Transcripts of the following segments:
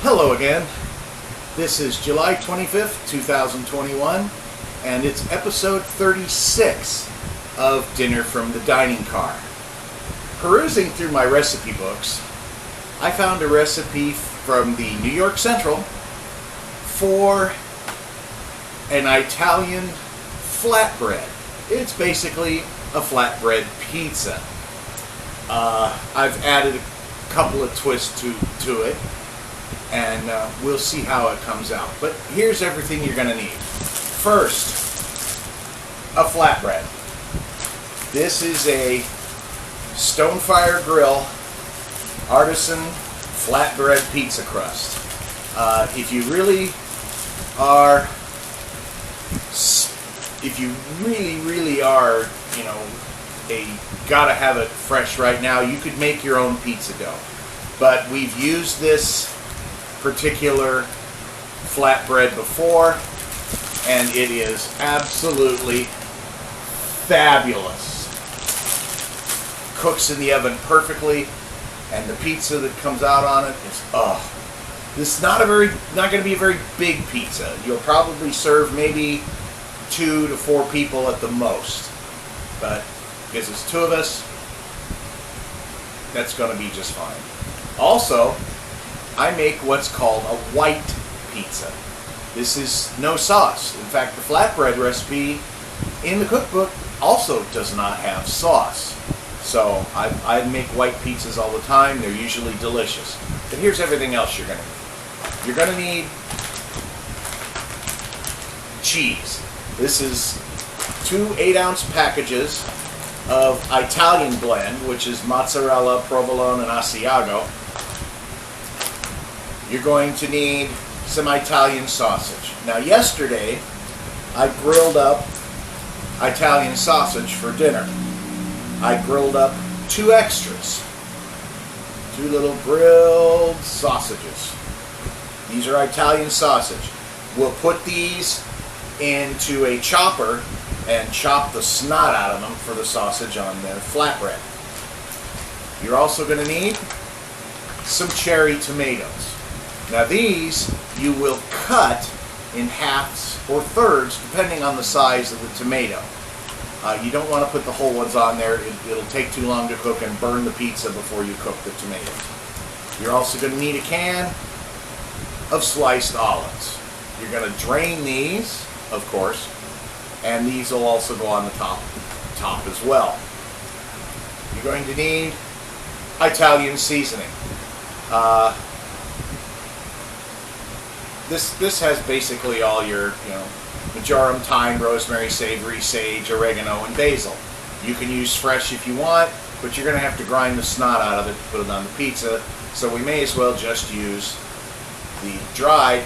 Hello again. This is July 25th, 2021, and it's episode 36 of Dinner from the Dining Car. Perusing through my recipe books, I found a recipe from the New York Central for an Italian flatbread. It's basically a flatbread pizza. I've added a couple of twists to it, and we'll see how it comes out. But here's everything you're going to need. First, a flatbread. This is a Stonefire Grill artisan flatbread pizza crust. If you really are, gotta have it fresh right now, you could make your own pizza dough. But we've used this particular flatbread before, and it is absolutely fabulous. Cooks in the oven perfectly, and the pizza that comes out on it is, this is not going to be a very big pizza. You'll probably serve maybe 2 to 4 people at the most, but because it's 2 of us, that's going to be just fine. Also, I make what's called a white pizza. This is no sauce. In fact, the flatbread recipe in the cookbook also does not have sauce. So I make white pizzas all the time. They're usually delicious. But here's everything else you're going to need. You're going to need cheese. This is 2 8-ounce packages of Italian blend, which is mozzarella, provolone, and Asiago. You're going to need some Italian sausage. Now, yesterday, I grilled up Italian sausage for dinner. I grilled up 2 extras. 2 little grilled sausages. These are Italian sausage. We'll put these into a chopper and chop the snot out of them for the sausage on the flatbread. You're also going to need some cherry tomatoes. Now these you will cut in halves or thirds depending on the size of the tomato. You don't want to put the whole ones on there. It'll take too long to cook and burn the pizza before you cook the tomatoes. You're also going to need a can of sliced olives. You're going to drain these, of course, and these will also go on the top as well. You're going to need Italian seasoning. This has basically all your, marjoram, thyme, rosemary, savory, sage, oregano, and basil. You can use fresh if you want, but you're going to have to grind the snot out of it to put it on the pizza, so we may as well just use the dried,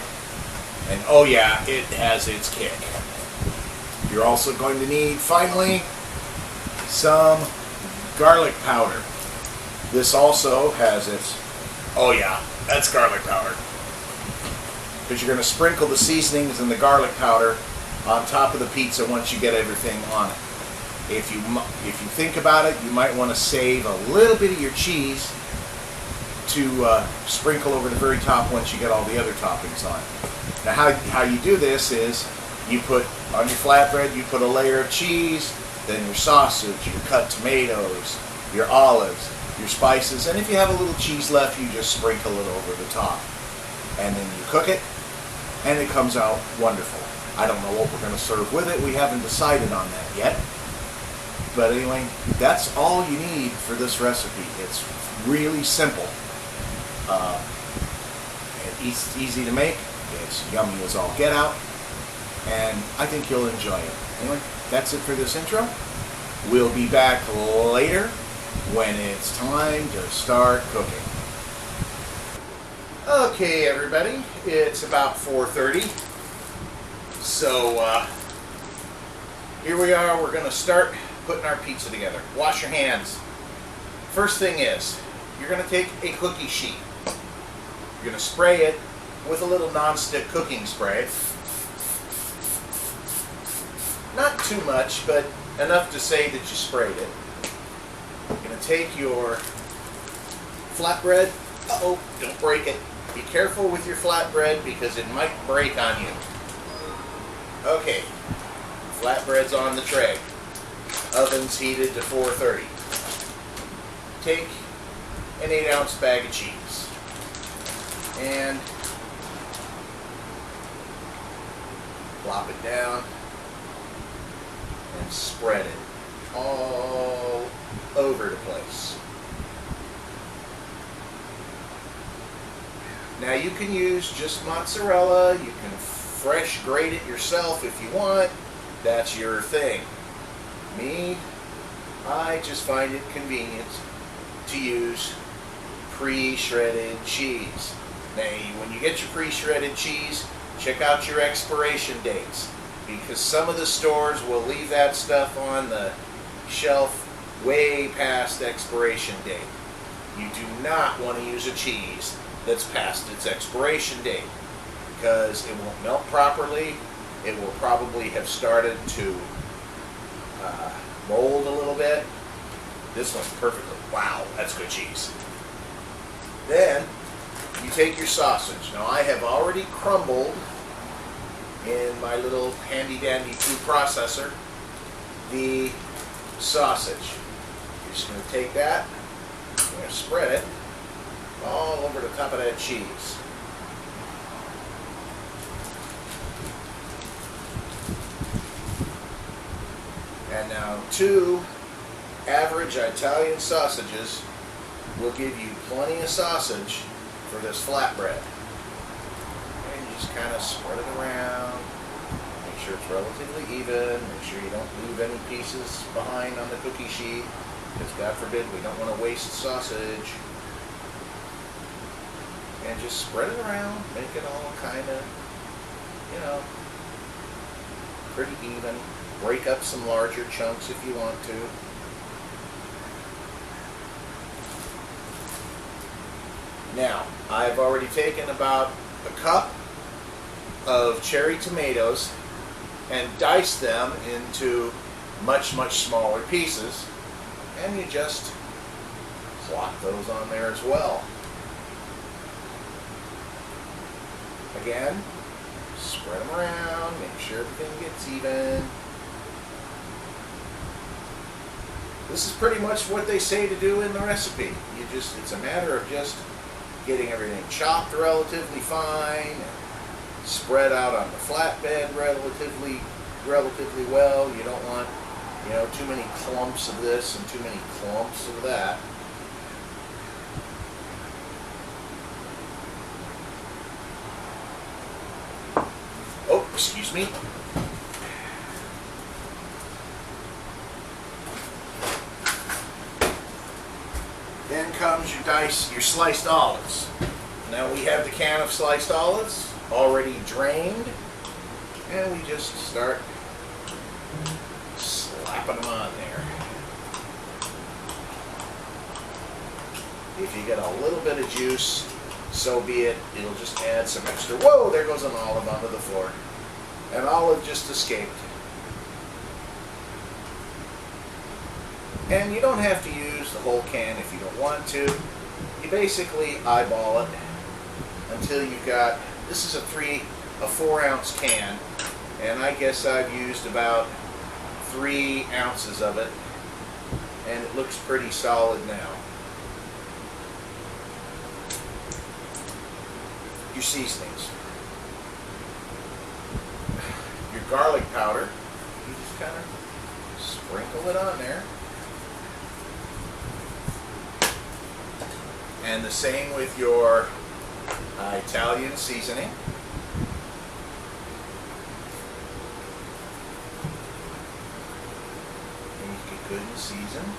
and oh yeah, it has its kick. You're also going to need, finally, some garlic powder. This also has its, oh yeah, that's garlic powder. Because you're going to sprinkle the seasonings and the garlic powder on top of the pizza once you get everything on it. If you think about it, you might want to save a little bit of your cheese to sprinkle over the very top once you get all the other toppings on. Now how you do this is you put on your flatbread, you put a layer of cheese, then your sausage, your cut tomatoes, your olives, your spices, and if you have a little cheese left, you just sprinkle it over the top. And then you cook it, and it comes out wonderful. I don't know what we're going to serve with it. We haven't decided on that yet. But anyway, that's all you need for this recipe. It's really simple. It's easy to make. It's yummy as all get out. And I think you'll enjoy it. Anyway, that's it for this intro. We'll be back later when it's time to start cooking. Okay, everybody, it's about 4:30, so here we are. We're going to start putting our pizza together. Wash your hands. First thing is, you're going to take a cookie sheet. You're going to spray it with a little non-stick cooking spray. Not too much, but enough to say that you sprayed it. You're going to take your flatbread. Uh-oh, don't break it. Be careful with your flatbread because it might break on you. Okay, flatbread's on the tray. Oven's heated to 430. Take an 8-ounce bag of cheese and plop it down and spread it all over the place. Now you can use just mozzarella, you can fresh grate it yourself if you want, that's your thing. Me, I just find it convenient to use pre-shredded cheese. Now when you get your pre-shredded cheese, check out your expiration dates, because some of the stores will leave that stuff on the shelf way past expiration date. You do not want to use a cheese that's past its expiration date, because it won't melt properly. It will probably have started to mold a little bit. This one's perfectly, wow, that's good cheese. Then you take your sausage. Now I have already crumbled in my little handy dandy food processor the sausage. You're just going to take that, you're going to spread it all over the top of that cheese. And now 2 average Italian sausages will give you plenty of sausage for this flatbread. And you just kind of spread it around, make sure it's relatively even, make sure you don't leave any pieces behind on the cookie sheet, because God forbid we don't want to waste sausage. And just spread it around, make it all kind of, you know, pretty even. Break up some larger chunks if you want to. Now, I've already taken about a cup of cherry tomatoes and diced them into much, much smaller pieces. And you just plop those on there as well. Again, spread them around, make sure everything gets even. This is pretty much what they say to do in the recipe. It's a matter of just getting everything chopped relatively fine, and spread out on the flatbed relatively well. You don't want, you know, too many clumps of this and too many clumps of that. Oh, excuse me. Then comes your sliced olives. Now we have the can of sliced olives already drained, and we just start slapping them on there. If you get a little bit of juice, so be it. It'll just add some extra. Whoa, there goes an olive onto the floor. An olive just escaped. And you don't have to use the whole can if you don't want to. You basically eyeball it until you've got, this is a 4-ounce can, and I guess I've used about 3 ounces of it, and it looks pretty solid now. Your seasonings. Your garlic powder, you just kind of sprinkle it on there. And the same with your Italian seasoning. And you get good and seasoned.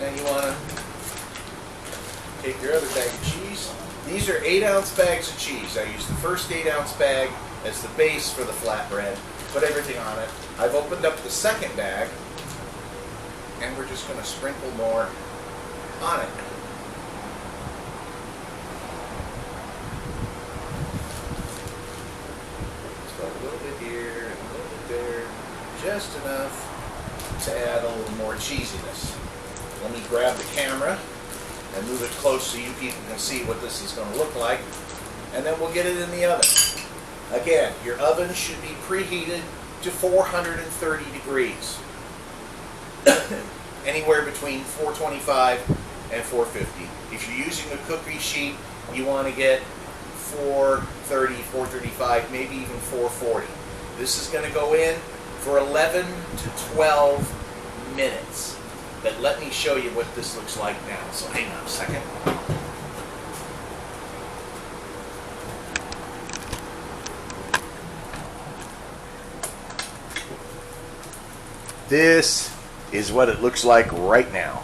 Now you want to take your other bag of cheese. These are 8-ounce bags of cheese. I use the first 8-ounce bag as the base for the flatbread. Put everything on it. I've opened up the second bag, and we're just going to sprinkle more on it. So a little bit here and a little bit there, just enough to add a little more cheesiness. Let me grab the camera and move it close so you people can see what this is going to look like. And then we'll get it in the oven. Again, your oven should be preheated to 430 degrees. Anywhere between 425 and 450. If you're using a cookie sheet, you want to get 430, 435, maybe even 440. This is going to go in for 11 to 12 minutes. But let me show you what this looks like now. So hang on a second. This is what it looks like right now.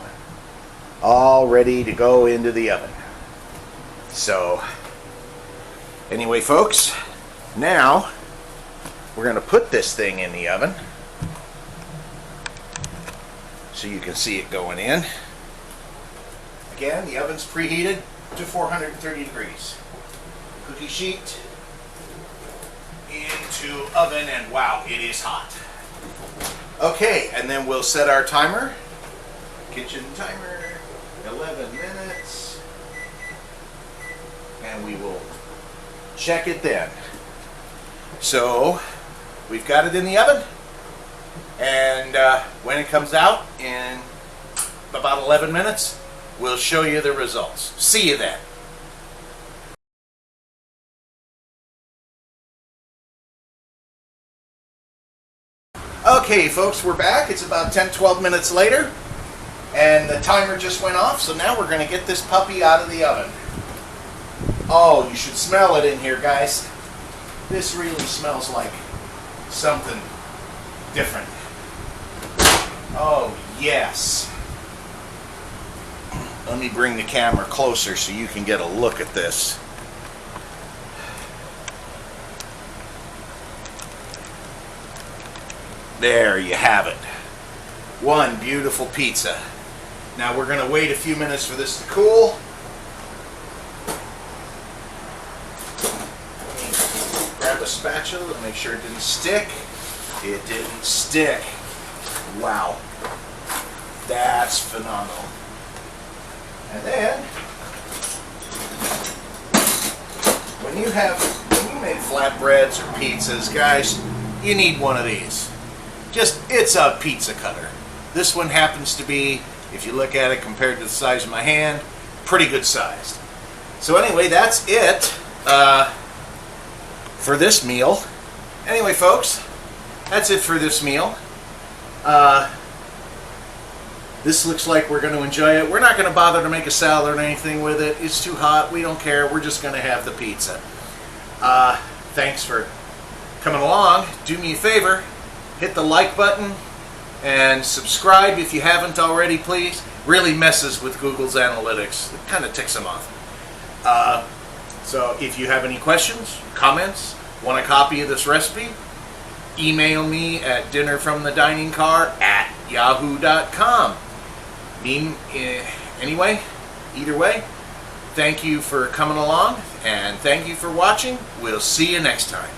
All ready to go into the oven. So, anyway folks, now we're going to put this thing in the oven so you can see it going in. Again, the oven's preheated to 430 degrees. Cookie sheet into oven, and wow, it is hot. Okay, and then we'll set our timer. Kitchen timer, 11 minutes. And we will check it then. So, we've got it in the oven. And when it comes out in about 11 minutes, we'll show you the results. See you then. Okay folks, we're back. It's about 10-12 minutes later and the timer just went off, so now we're going to get this puppy out of the oven. Oh, you should smell it in here, guys. This really smells like something different. Oh yes. Let me bring the camera closer so you can get a look at this. There you have it. One beautiful pizza. Now we're going to wait a few minutes for this to cool. Grab a spatula to make sure it didn't stick. It didn't stick. Wow. That's phenomenal. And then, when you make flatbreads or pizzas, guys, you need one of these. It's a pizza cutter. This one happens to be, if you look at it compared to the size of my hand, pretty good sized. So anyway, that's it for this meal. Anyway, folks, that's it for this meal. This looks like we're going to enjoy it. We're not going to bother to make a salad or anything with it. It's too hot. We don't care. We're just going to have the pizza. Thanks for coming along. Do me a favor. Hit the like button and subscribe if you haven't already, please. Really messes with Google's analytics. It kind of ticks them off. So if you have any questions, comments, want a copy of this recipe, email me at dinnerfromthediningcar@yahoo.com. Anyway, either way, thank you for coming along and thank you for watching. We'll see you next time.